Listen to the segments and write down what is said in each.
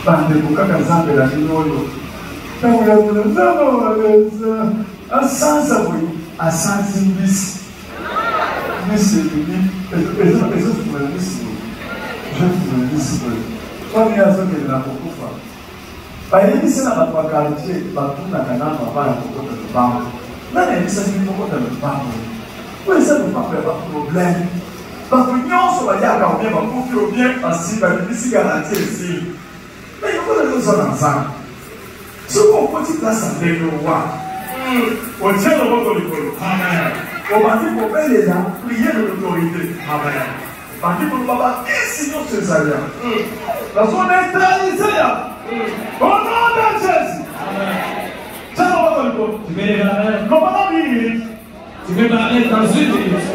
bandeko kaka nzambe na bino oyo ntango ya bino nzambe waleza asanza boye asanzi mbisi mbisi ebimi ezofumela mbisi boye ezofumela mbisi boye fami azokende na kokufa bayebisi na bato ya quartier batunaka nano abana kokota lubango nani ayebisaki kokota lubango oyo eza lubango ya baproblème bato nyonso baliaka obien bakufi obien basi babimisi garantie esili me yokola nyonso na nzambe soki okoti place ndenge owa otie loboko likolo obandi kobelela prier de l'autorité bandi koloba bakisi nyonso ezalia nazoneutralize ya au nom de Jésus. Tiens loboko likolo lobana minute tu veux parler dans une minute.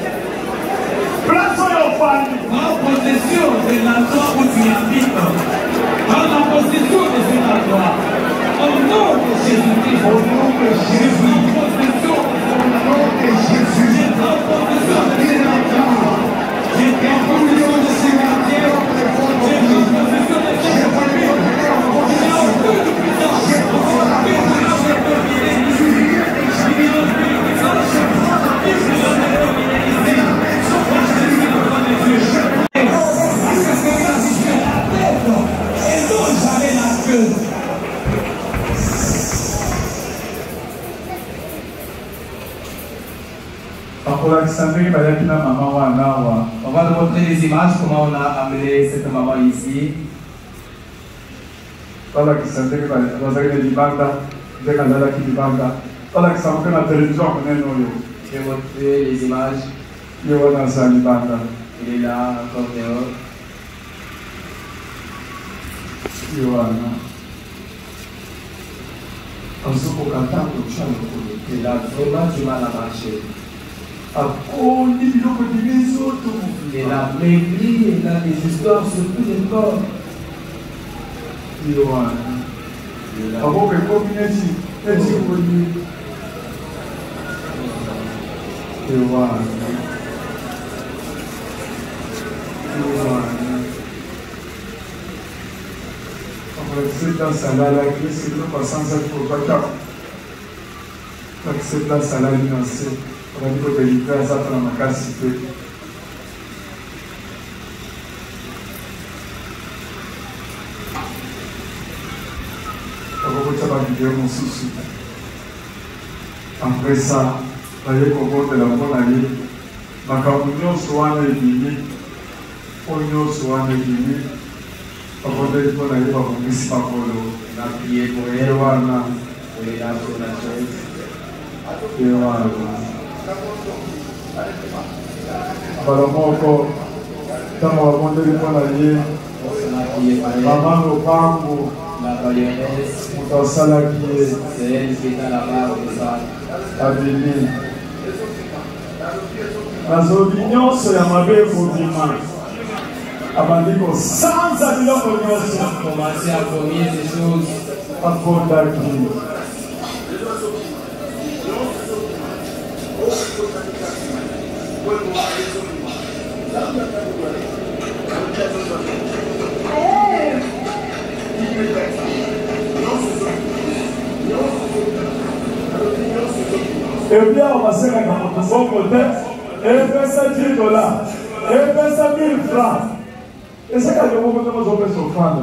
Place oyo ofandi En possession de l'endroit où tu habites. En la possession de cet endroit. Au nom de Jésus-Christ. Au nom de Jésus. Possession. Au nom de Jésus. J'ai pris possession de cet endroit. J'ai pris possession de ces quartiers. J'ai pris possession de ces familles. J'ai aucune puissance. J'ai aucune puissance de dominer ici. J'ai aucune puissance de dominer ici. On va te montrer les images, comment on a amené cette maman ici. Je vais montrer les images. Il est là, encore dehors. Il a vraiment du mal à marcher. Il a maigri, il a des histoires sur tous les corps. Après ça, il y a la bonne année. Ma communion soit l'église, Oignon soit l'église. Avant de bonne année, va vous laisser pas pour l'eau. On a prié pour elle, pour les nations, la chose. Alors, moi encore, quand on va monter les bonnes années, maman au pango. La baïonnette, c'est elle qui est à la barre de ça. Dans l'opinion, c'est la mabé pour dimanche. Abandiko, sans avion pour nous, commencer à commettre ces choses. À fondre qui. Et bien, on va se mettre dans son côté, et faire ça $10, et faire ça 1000 francs. Et c'est quand vous pouvez nous offrir ce franc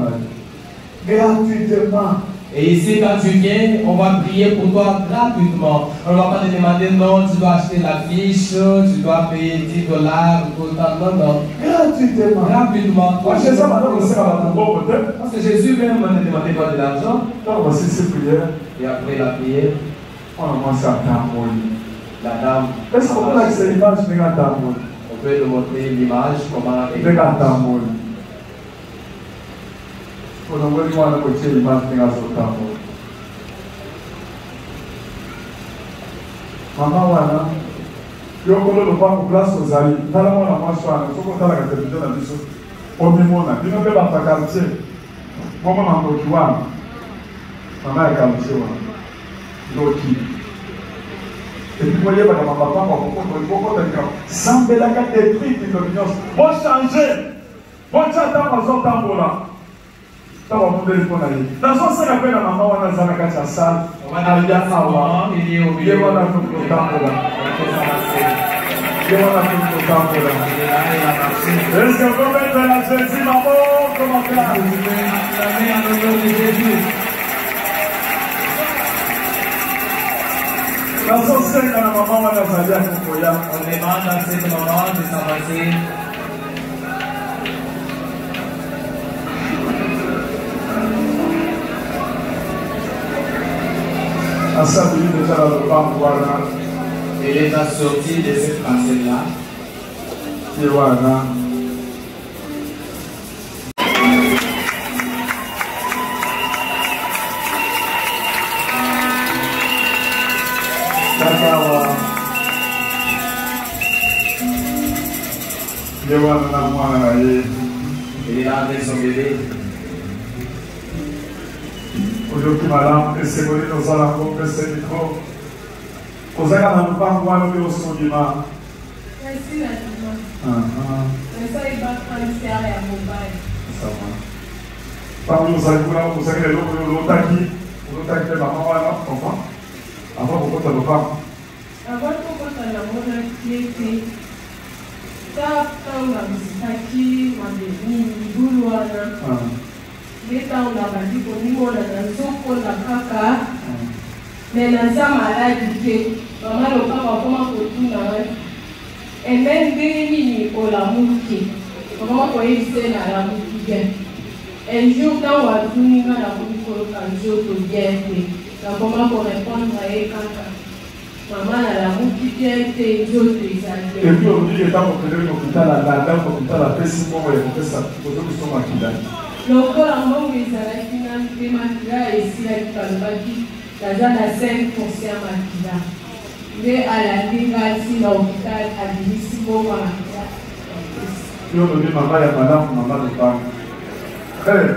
gratuitement. Et ici, quand tu viens, on va prier pour toi gratuitement. On ne va pas te demander non, tu dois acheter la fiche, tu dois payer $10, autant, non. Gratuitement. Gratuitement. Parce que Jésus même ne demandait pas de l'argent. Et après la prière, on commence à tambouriner. La dame. Est-ce qu'on peut accéder à l'image de la tambourine? On peut nous montrer l'image, comment elle est. La tambourine. On a voulu voir l'image de la tambourine. Maman, voilà. Je vais vous faire une place aux amis. Dans la moindre marche, je vais vous faire la télévision à l'issue. Au Mimona, il ne peut pas faire quartier. Comment on a dit? Maman est quartier. Loki. Et puis, vous voyez, madame, papa, Sambela détruit l'opinion. Vous changez. Vous changez dans votre tambour là. Dans mon monde, il faut aller. Dans son sein, après la maman, on a zana kacha sal. Il y a awa. Il y a wana tout le temps là. Il y a wana tout le temps là. Est-ce que vous mettez la Jésus, maman, comment faire? Acclamez à l'honneur de Jésus. Dans son sein, la maman, on a zana kokoya. On demande à cette maman de s'avancer. Elle est sortie de cette parcelle-là. Elle est là avec son bébé. Aujourd'hui, madame, c'est bon, nous allons compresser le micro. Vous avez un peu de temps au cinéma. Merci, la maman. Ça, il va prendre ça à Mumbai. Ça va. Parmi nous, vous avez l'otaki. L'otaki de maman, enfant. Avant, vous comptez le pas. Avant, vous comptez la maman qui était. Ça, quand on a visité, on a dit, nous avons Leta on a dit qu'on y a un kaka, mais dans sa maladie, maman le papa comment tout et même béni au la mouki, comment on y sait la mouki bien. Un jour quand on a tout dans la mouki pour un jour pour bien faire, comment on répond à kaka. Maman la mouki bien fait un jour de ça. Et puis on dit que quand on fait l'hôpital, la dame l'hôpital a fait 6 mois et on fait ça, pour ceux qui sont maquillés. Donc, la mort des Alakina, des Makila et si la Kalbaki, la jeune a 5% Makila. Mais à la Liga, si l'hôpital a dit si bon Makila. Si on dit maman, il y a madame, maman de femme. Frère,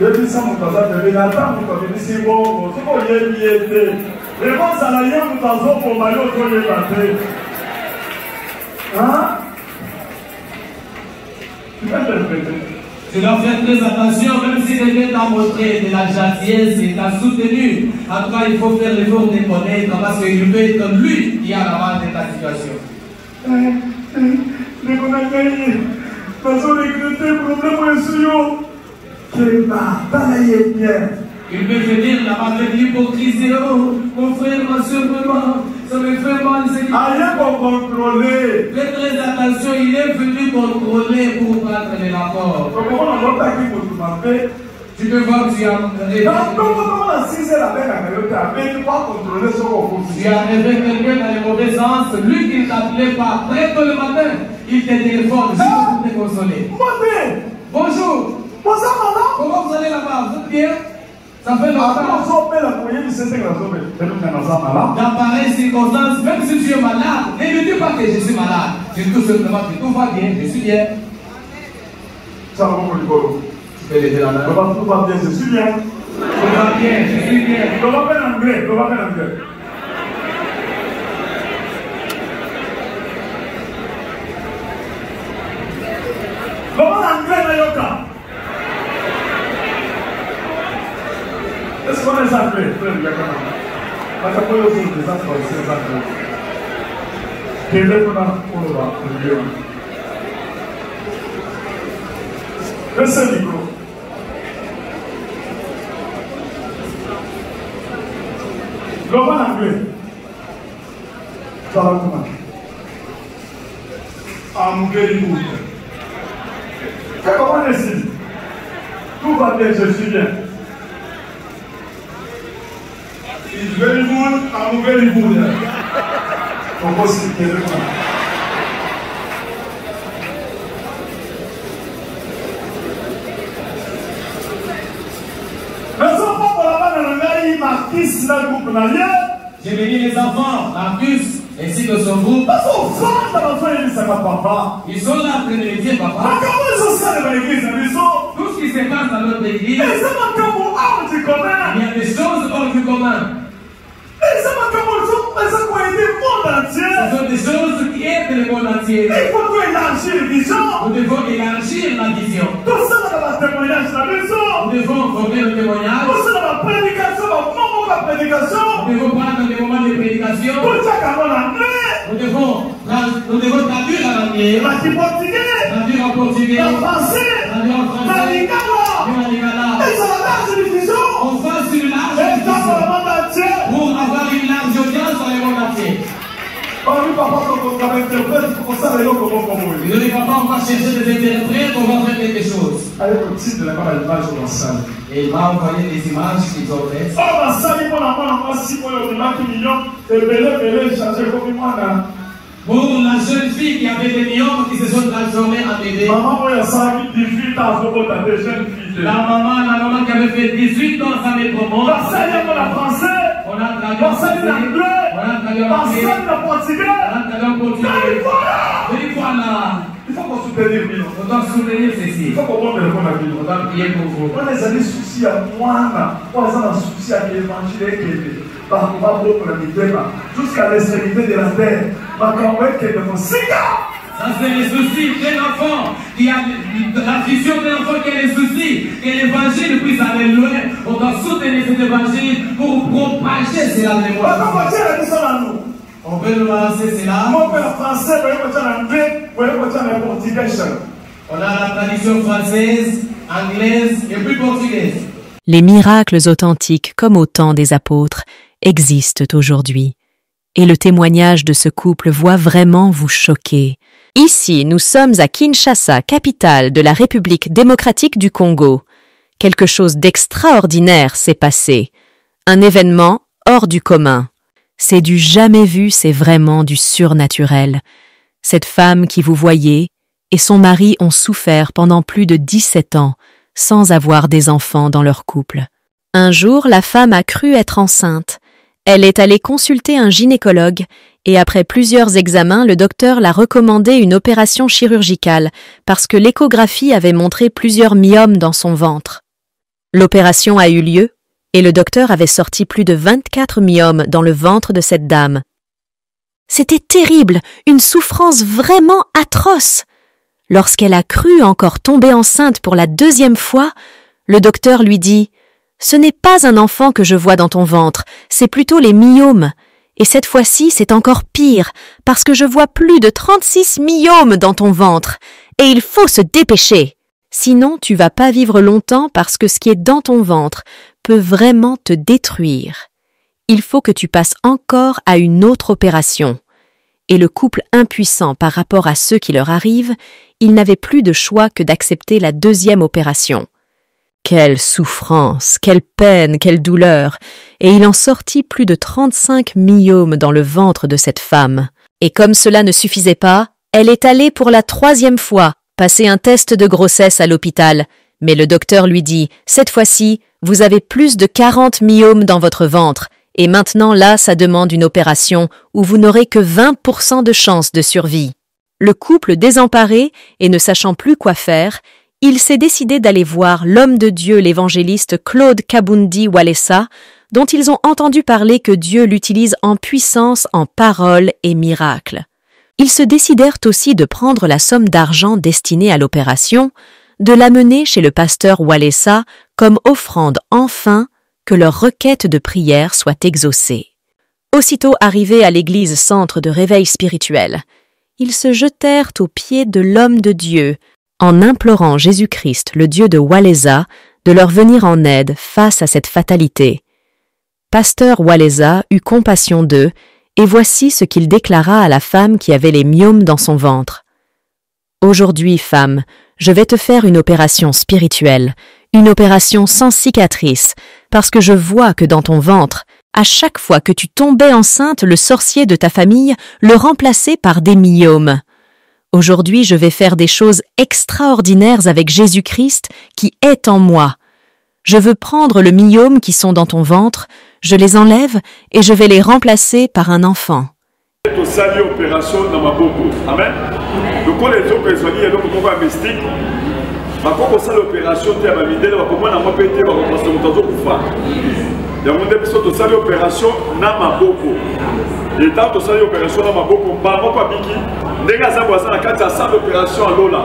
je dis ça, mon cousin, je vais l'attendre, je dis si bon, c'est bon, il y a une liété. Les bons salariés, nous avons pour maillot, pour les battre. Hein? Tu peux interpréter. Tu dois faire très attention, même si quelqu'un t'a montré de la gentillesse et t'a soutenu. En tout cas, il faut faire l'effort de connaître parce qu'il peut être lui qui a la main de ta situation. Les connaissez, parce qu'on est le problème est sur que ma balaye bien. Il peut venir là-bas avec l'hypocrisie. Oh, mon frère, ma soeur, vraiment, ça me fait mal. Rien pour contrôler. Faites très attention, il est venu contrôler pour prendre les rapports. Comment on a l'autre qui vous m'appelle? Tu peux voir que tu as comment on a 6 heures avec la mélodie, tu vas contrôler ce qu'on fait. Tu as rêvé quelqu'un dans le mauvais sens, lui qui ne t'appelait pas très tôt le matin, il te téléphone juste pour te consoler. Bonjour. Bonjour, madame. Comment vous allez là-bas? Vous êtes bien? Ça fait longtemps. Dans pareille circonstance, même si tu es malade, ne me dis pas que je suis malade. Dis tout simplement que tout va bien, je suis bien. Ça va beaucoup rigolo. Tu peux lever la main. Tout va bien, je suis bien. Tout va bien, je suis bien. On va faire en anglais, on va faire en anglais. Comment l'anglais n'a yoka? Est-ce qu'on est appelé? Parce que vous avez des actes aussi, des actes. Quel est ton acte? Laissez le micro. Comment l'anglais? Ça va comment? I'm very good. Comment est-ce? Tout va bien, je suis bien. It's very good, I'm very good. Comment c'est que J'ai béni les enfants, Marcus, ainsi que son groupe. Ils sont là en train de me dire, papa. Tout ce qui se passe dans notre église, il y a des choses hors du commun. aider le monde entier. Ce sont des choses qui aident le monde entier. Il faut tout élargir la vision. Nous devons élargir la vision. Tout ça dans la témoignage de la maison. Nous devons former le témoignage. Tout ça dans la prédication, dans le moment de la prédication. Nous devons prendre des moments de prédication. Tout ça dans l'anglais. Nous devons traduire en anglais. La portugais. Traduire en portugais. En français. Traduire en français. La lingala. Et ça va large diffusion. On fasse une large Et diffusion. dans le monde entier. Pour avoir une large audience dans le monde entier. Oh oui, papa, quand on va interpréter, il faut qu'on sache comment Et nous, les papas, on va chercher des interprètes, on va faire quelque chose. Allez, au titre de la l'image de la salle. Et il m'a envoyé des images qu'ils ont faites. Oh, ma salle, il m'a envoyé 6 millions. Et belé, changer comme moi. Pour la jeune fille qui avait des myomes qui se sont transformés en bébés. Maman, moi, il y a 18 ans, je des jeunes filles. La maman qui avait fait 18 ans, ça met pour moi. La salle, il y a français. On a traduit La salle, il y a anglais. On a traduit en La anglais. salle, il y a portugais. On a traduit en portugais. Et voilà. Il faut qu'on soutenir, On doit soutenir ceci. il faut qu'on monte le monde à vie. On doit prier pour vous. On a des soucis à moi, on a des soucis à l'évangile, jusqu'à l'extrémité de la terre. Ça, c'est les soucis d'un enfant qui a la vision d'un enfant qui a les soucis, que l'évangile puisse aller loin. On doit soutenir cet évangile pour propager cela dans les mois. On peut nous lancer cela. On a la tradition française, anglaise et puis portugaise. Les miracles authentiques, comme au temps des apôtres, existent aujourd'hui. Et le témoignage de ce couple va vraiment vous choquer. Ici, nous sommes à Kinshasa, capitale de la République démocratique du Congo. Quelque chose d'extraordinaire s'est passé. Un événement hors du commun. C'est du jamais vu, c'est vraiment du surnaturel. Cette femme qui vous voyez et son mari ont souffert pendant plus de 17 ans, sans avoir des enfants dans leur couple. Un jour, la femme a cru être enceinte. Elle est allée consulter un gynécologue et après plusieurs examens, le docteur l'a recommandé une opération chirurgicale parce que l'échographie avait montré plusieurs myomes dans son ventre. L'opération a eu lieu et le docteur avait sorti plus de 24 myomes dans le ventre de cette dame. C'était terrible, une souffrance vraiment atroce. Lorsqu'elle a cru encore tomber enceinte pour la 2e fois, le docteur lui dit « Ce n'est pas un enfant que je vois dans ton ventre, c'est plutôt les myomes. Et cette fois-ci, c'est encore pire, parce que je vois plus de 36 myomes dans ton ventre, et il faut se dépêcher. Sinon, tu vas pas vivre longtemps parce que ce qui est dans ton ventre peut vraiment te détruire. Il faut que tu passes encore à une autre opération. » Et le couple impuissant par rapport à ce qui leur arrive, il n'avait plus de choix que d'accepter la 2e opération. Quelle souffrance, quelle peine, quelle douleur, et il en sortit plus de 35 myomes dans le ventre de cette femme. Et comme cela ne suffisait pas, elle est allée pour la 3e fois passer un test de grossesse à l'hôpital, mais le docteur lui dit « Cette fois-ci, vous avez plus de 40 myomes dans votre ventre, et maintenant là, ça demande une opération où vous n'aurez que 20% de chance de survie. » Le couple désemparé et ne sachant plus quoi faire, il s'est décidé d'aller voir l'homme de Dieu, l'évangéliste Claude Kabundi Walesa, dont ils ont entendu parler que Dieu l'utilise en puissance, en paroles et miracles. Ils se décidèrent aussi de prendre la somme d'argent destinée à l'opération, de l'amener chez le pasteur Walesa comme offrande enfin que leur requête de prière soit exaucée. Aussitôt arrivés à l'église centre de réveil spirituel, ils se jetèrent aux pieds de l'homme de Dieu, en implorant Jésus-Christ, le Dieu de Walesa, de leur venir en aide face à cette fatalité. Pasteur Walesa eut compassion d'eux, et voici ce qu'il déclara à la femme qui avait les myomes dans son ventre. « Aujourd'hui, femme, je vais te faire une opération spirituelle, une opération sans cicatrice, parce que je vois que dans ton ventre, à chaque fois que tu tombais enceinte, le sorcier de ta famille le remplaçait par des myomes. Aujourd'hui, je vais faire des choses extraordinaires avec Jésus-Christ qui est en moi. Je veux prendre le myome qui sont dans ton ventre, je les enlève et je vais les remplacer par un enfant. » yango nde biso tosali opération na maboko etant tosali opération na maboko mbala moko abiki ndenge aza boaza na kati asala opération alola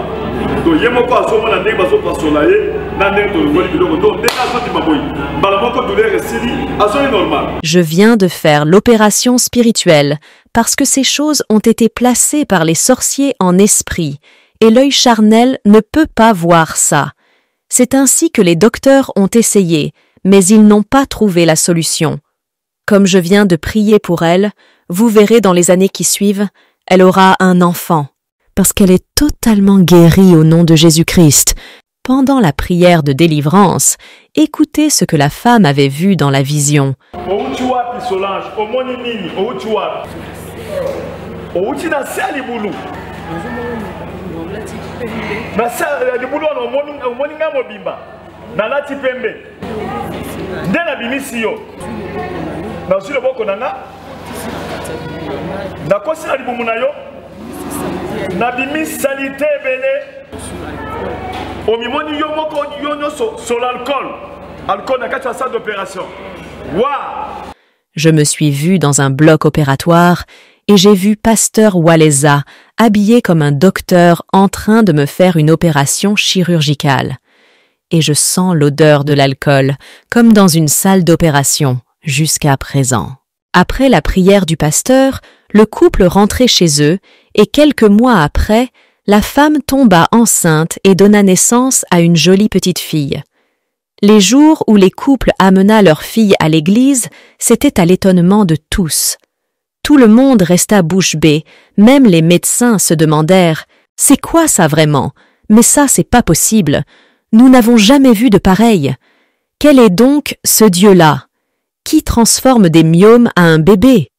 to ye moko azomona ndenge bazopasola ye na ndenge tolongoli biloko to ndenge azondima boyi mbala moko douleur esili azoli normal. Je viens de faire l'opération spirituelle parce que ces choses ont été placées par les sorciers en esprit et l'œil charnel ne peut pas voir ça. C'est ainsi que les docteurs ont essayé, mais ils n'ont pas trouvé la solution. Comme je viens de prier pour elle, vous verrez dans les années qui suivent, elle aura un enfant, parce qu'elle est totalement guérie au nom de Jésus-Christ. Pendant la prière de délivrance, écoutez ce que la femme avait vu dans la vision. Je me suis vue dans un bloc opératoire et j'ai vu Pasteur Waleza habillé comme un docteur en train de me faire une opération chirurgicale. Et je sens l'odeur de l'alcool comme dans une salle d'opération jusqu'à présent. Après la prière du pasteur, le couple rentrait chez eux et quelques mois après, la femme tomba enceinte et donna naissance à une jolie petite fille. Les jours où les couples amena leur fille à l'église, c'était à l'étonnement de tous. Tout le monde resta bouche bée, même les médecins se demandèrent « C'est quoi ça vraiment? Mais ça, c'est pas possible. Nous n'avons jamais vu de pareil. Quel est donc ce Dieu-là? Qui transforme des myomes à un bébé?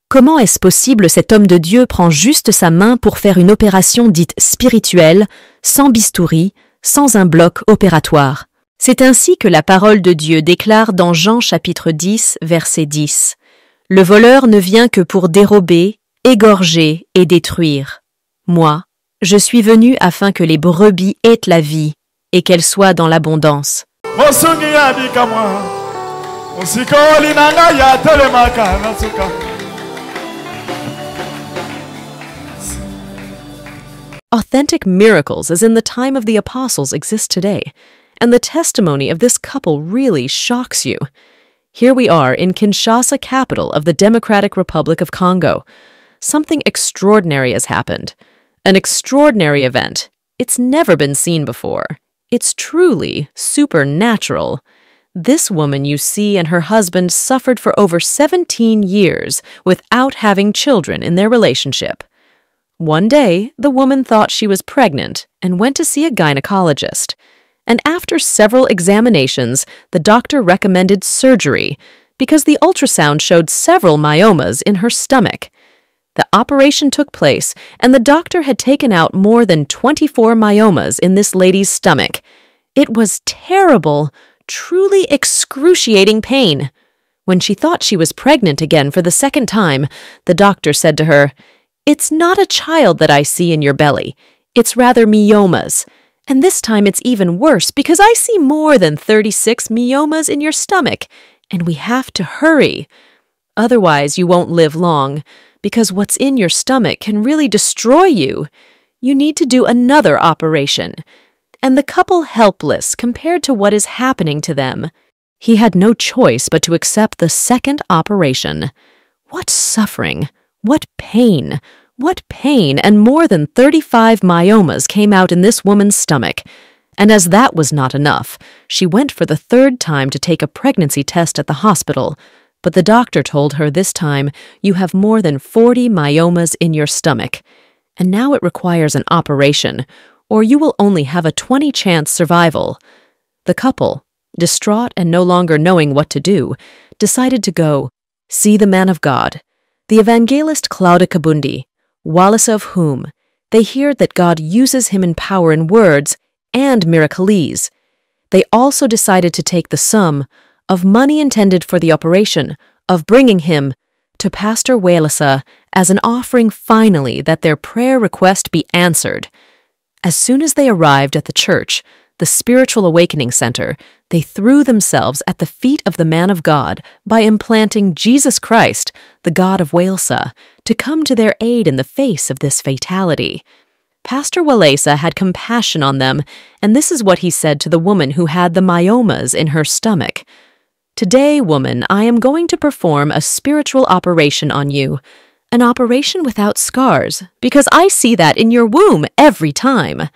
Comment est-ce possible cet homme de Dieu prend juste sa main pour faire une opération dite spirituelle, sans bistouri, sans un bloc opératoire? C'est ainsi que la parole de Dieu déclare dans Jean chapitre 10, verset 10. Le voleur ne vient que pour dérober, égorger et détruire. Moi, je suis venu afin que les brebis aient la vie et qu'elles soient dans l'abondance. Authentic miracles as in the time of the apostles exist today, and the testimony of this couple really shocks you. Here we are in Kinshasa, capital of the Democratic Republic of Congo. Something extraordinary has happened. An extraordinary event. It's never been seen before. It's truly supernatural. This woman you see and her husband suffered for over 17 years without having children in their relationship. One day, the woman thought she was pregnant and went to see a gynecologist. And after several examinations, the doctor recommended surgery because the ultrasound showed several myomas in her stomach. The operation took place, and the doctor had taken out more than 24 myomas in this lady's stomach. It was terrible, truly excruciating pain. When she thought she was pregnant again for the second time, the doctor said to her, "It's not a child that I see in your belly. It's rather myomas. And this time it's even worse because I see more than 36 myomas in your stomach, and we have to hurry. Otherwise, you won't live long, because what's in your stomach can really destroy you. You need to do another operation." And the couple helpless compared to what is happening to them. He had no choice but to accept the second operation. What suffering! What pain! What pain, and more than 35 myomas came out in this woman's stomach. And as that was not enough, she went for the third time to take a pregnancy test at the hospital. But the doctor told her this time, "You have more than 40 myomas in your stomach. And now it requires an operation, or you will only have a 20-chance survival." The couple, distraught and no longer knowing what to do, decided to go see the man of God, the evangelist Claude Kabundi, Walesa of whom they hear that God uses him in power in words and miracles. They also decided to take the sum of money intended for the operation of bringing him to Pastor Walesa as an offering finally that their prayer request be answered. As soon as they arrived at the church, the Spiritual Awakening Center, they threw themselves at the feet of the man of God by implanting Jesus Christ, the God of Walesa, to come to their aid in the face of this fatality. Pastor Walesa had compassion on them, and this is what he said to the woman who had the myomas in her stomach. "Today, woman, I am going to perform a spiritual operation on you, an operation without scars, because I see that in your womb every time.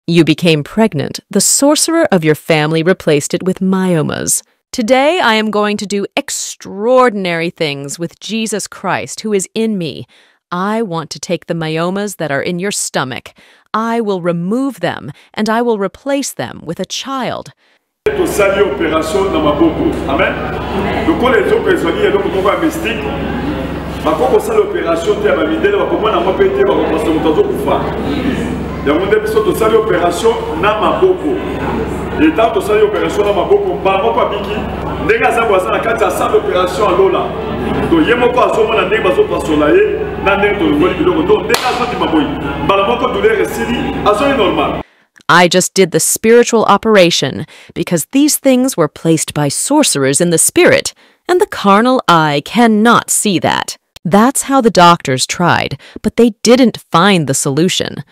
You became pregnant. The sorcerer of your family replaced it with myomas. Today, I am going to do extraordinary things with Jesus Christ, who is in me. I want to take the myomas that are in your stomach. I will remove them, and I will replace them with a child." tosali opération na maboko amen lokola ezoka ezwaki eloko moko ya mystique bakoko kosala opération te ya bamidele bakomona yango mpe te bakopasa moto azokufa yango nde biso tosali opération na maboko etant tosali opération na maboko mbala moko abiki ndenge aza boaza na kati asala opération alola to ye moko azomona ndenge bazopasola ye na ndenge tolongoli biloko to ndenge azondima boyi mbala moko douleur esili azoli normal. I just did the spiritual operation because these things were placed by sorcerers in the spirit, and the carnal eye cannot see that. That's how the doctors tried, but they didn't find the solution.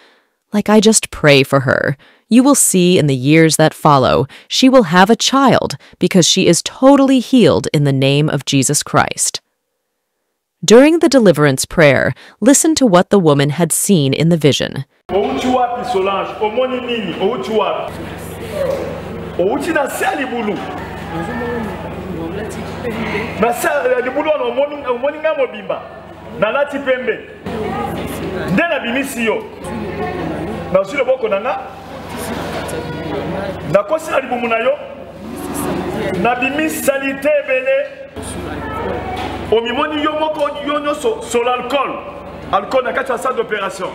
Like, I just pray for her. You will see in the years that follow, she will have a child because she is totally healed in the name of Jesus Christ. During the deliverance prayer, listen to what the woman had seen in the vision. Outi wapi Solange? Omoni nini? Outi wapi? Outi na se libulu. Na se libulu na omoni nga mobimba. Na lati pembe. Nde na bimisi yo. Na usile boko nanga. Na kosi na libumu na yo. Na bimisi salite bele. Omimoni yo moko yo nyoso sur l'alcool. Alcool na kati ya salle d'opération.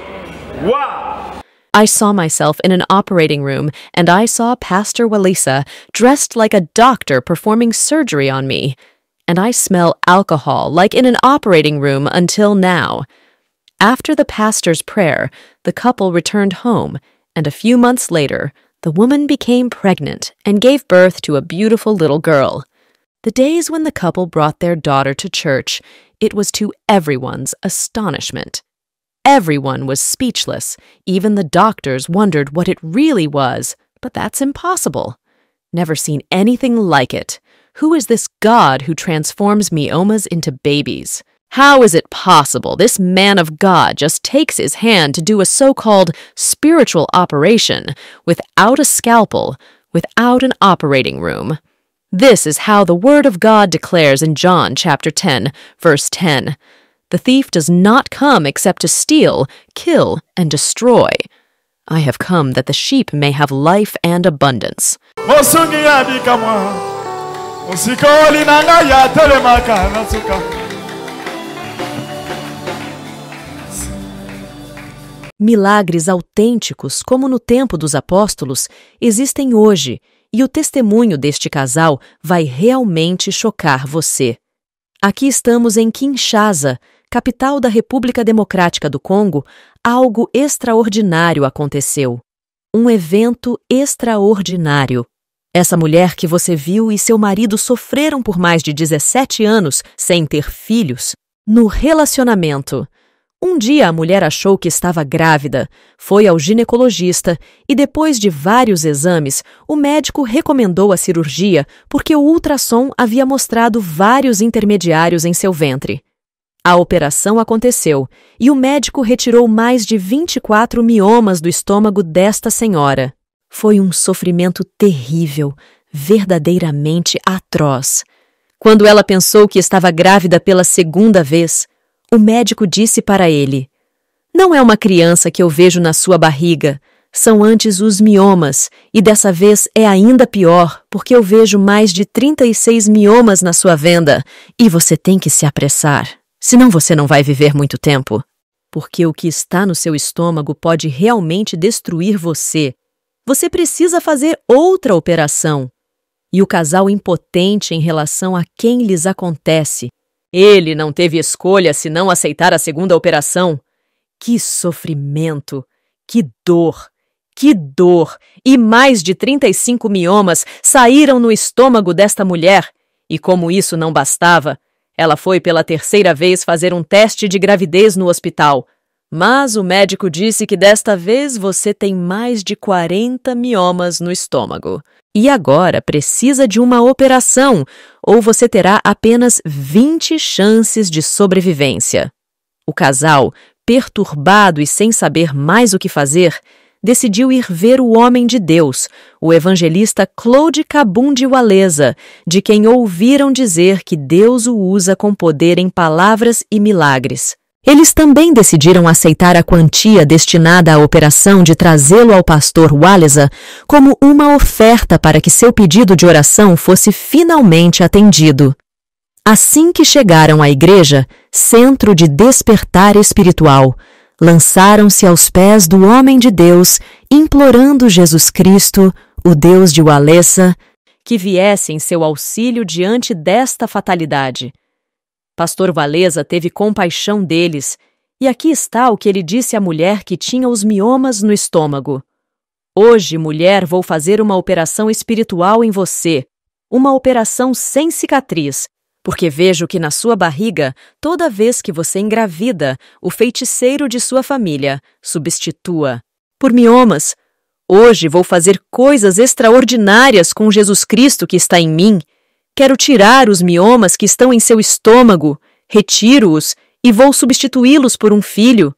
Wow! I saw myself in an operating room, and I saw Pastor Walesa dressed like a doctor performing surgery on me. And I smell alcohol like in an operating room until now. After the pastor's prayer, the couple returned home, and a few months later, the woman became pregnant and gave birth to a beautiful little girl. The days when the couple brought their daughter to church, it was to everyone's astonishment. Everyone was speechless. Even the doctors wondered what it really was, but that's impossible. Never seen anything like it. Who is this God who transforms myomas into babies? How is it possible this man of God just takes his hand to do a so-called spiritual operation without a scalpel, without an operating room? This is how the Word of God declares in John chapter 10, verse 10. The thief does not come except to steal, kill, and destroy. I have come that the sheep may have life and abundance. Milagres autênticos, como no tempo dos apóstolos, existem hoje, e o testemunho deste casal vai realmente chocar você. Aqui estamos em Kinshasa, capital da República Democrática do Congo. Algo extraordinário aconteceu. Um evento extraordinário. Essa mulher que você viu e seu marido sofreram por mais de 17 anos sem ter filhos, no relacionamento. Um dia a mulher achou que estava grávida, foi ao ginecologista e depois de vários exames, o médico recomendou a cirurgia porque o ultrassom havia mostrado vários intermediários em seu ventre. A operação aconteceu e o médico retirou mais de 24 miomas do estômago desta senhora. Foi um sofrimento terrível, verdadeiramente atroz. Quando ela pensou que estava grávida pela segunda vez, o médico disse para ele: "Não é uma criança que eu vejo na sua barriga, são antes os miomas, e dessa vez é ainda pior, porque eu vejo mais de 36 miomas na sua venda, e você tem que se apressar, senão você não vai viver muito tempo. Porque o que está no seu estômago pode realmente destruir você. Você precisa fazer outra operação." E o casal impotente em relação a quem lhes acontece. Ele não teve escolha senão aceitar a segunda operação. Que sofrimento, que dor, Que dor! E mais de 35 miomas saíram no estômago desta mulher. E como isso não bastava, ela foi pela terceira vez fazer um teste de gravidez no hospital. Mas o médico disse que desta vez você tem mais de 40 miomas no estômago. E agora precisa de uma operação, ou você terá apenas 20 chances de sobrevivência. O casal, perturbado e sem saber mais o que fazer, decidiu ir ver o homem de Deus, o evangelista Claude Kabundi Waleza, de quem ouviram dizer que Deus o usa com poder em palavras e milagres. Eles também decidiram aceitar a quantia destinada à operação de trazê-lo ao pastor Waleza como uma oferta para que seu pedido de oração fosse finalmente atendido. Assim que chegaram à igreja, centro de despertar espiritual, lançaram-se aos pés do homem de Deus, implorando Jesus Cristo, o Deus de Waleza, que viesse em seu auxílio diante desta fatalidade. Pastor Waleza teve compaixão deles, e aqui está o que ele disse à mulher que tinha os miomas no estômago. Hoje, mulher, vou fazer uma operação espiritual em você, uma operação sem cicatriz, porque vejo que na sua barriga, toda vez que você engravida, o feiticeiro de sua família substitua por miomas. Hoje vou fazer coisas extraordinárias com Jesus Cristo que está em mim. Quero tirar os miomas que estão em seu estômago, retiro-os e vou substituí-los por um filho.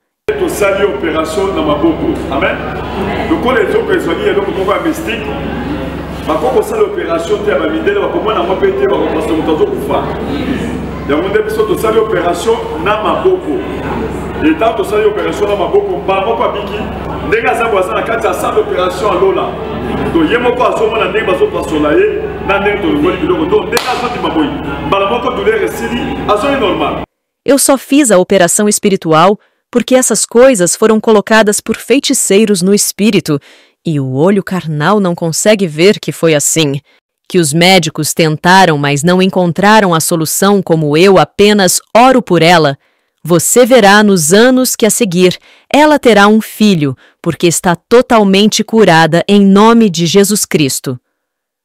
Eu só fiz a operação espiritual porque essas coisas foram colocadas por feiticeiros no espírito e o olho carnal não consegue ver que foi assim. Que os médicos tentaram, mas não encontraram a solução como eu apenas oro por ela. Você verá nos anos que a seguir, ela terá um filho, porque está totalmente curada em nome de Jesus Cristo.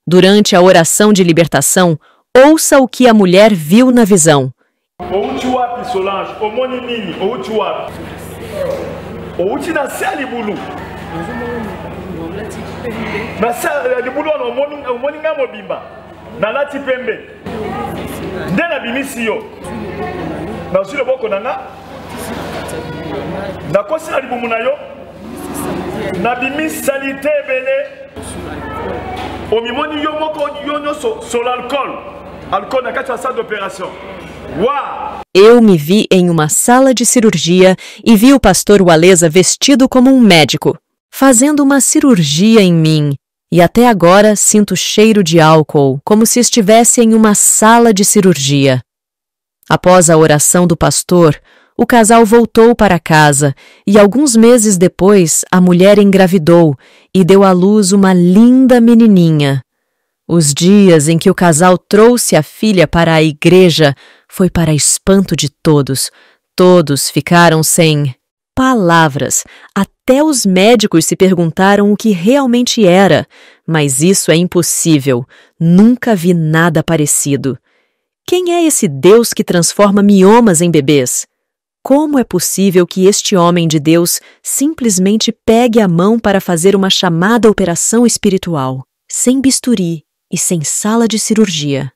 Durante a oração de libertação, ouça o que a mulher viu na visão. Eu me vi em uma sala de cirurgia e vi o pastor Waleza vestido como um médico, fazendo uma cirurgia em mim. E até agora sinto cheiro de álcool, como se estivesse em uma sala de cirurgia. Após a oração do pastor, o casal voltou para casa e alguns meses depois a mulher engravidou e deu à luz uma linda menininha. Os dias em que o casal trouxe a filha para a igreja foi para espanto de todos. Todos ficaram sem palavras. Até os médicos se perguntaram o que realmente era, mas isso é impossível. Nunca vi nada parecido. Quem é esse Deus que transforma miomas em bebês? Como é possível que este homem de Deus simplesmente pegue a mão para fazer uma chamada operação espiritual, sem bisturi e sem sala de cirurgia?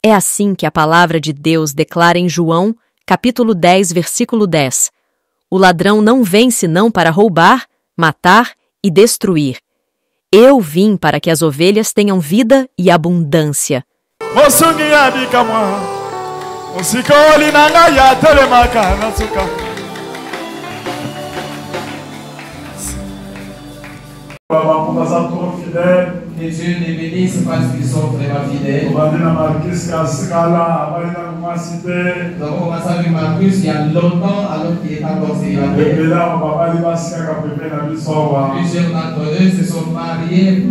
É assim que a palavra de Deus declara em João, capítulo 10, versículo 10. O ladrão não vem senão para roubar, matar e destruir. Eu vim para que as ovelhas tenham vida e abundância. Baza trop fidèle, Que Dieu les bénisse parce qu'ils sont vraiment fidèles. Nous avons commencé avec Marcus il y a longtemps alors qu'il est encore célibataire. Plusieurs d'entre eux se sont mariés.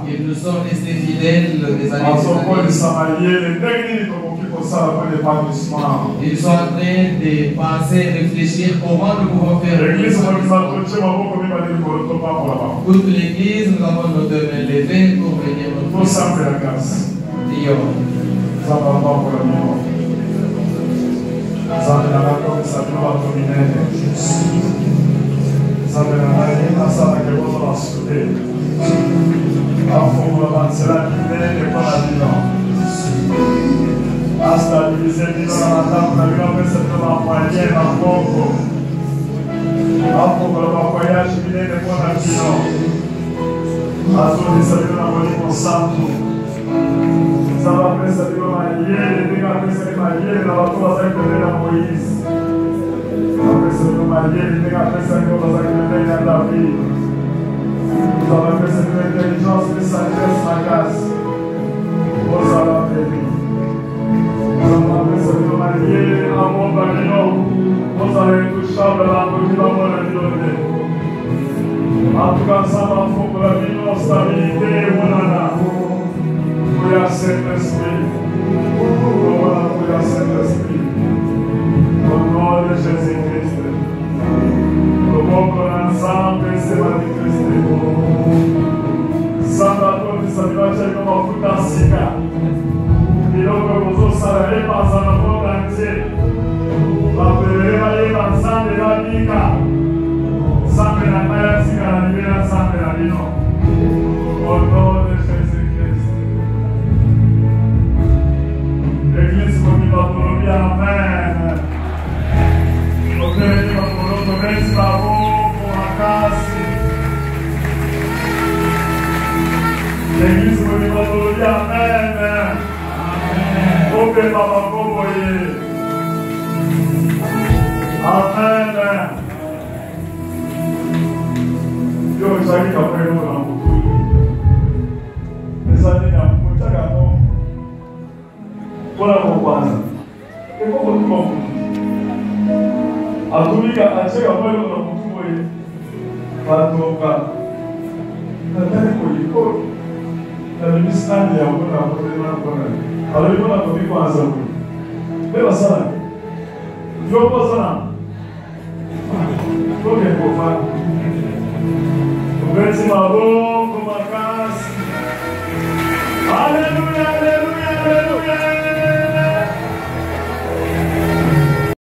Ils nous sont restés fidèles des années. Ils sont en train de penser, réfléchir comment nous pouvons faire. Toute l'église, nous avons nos deux mains levées pour venir nous faire la grâce. Yo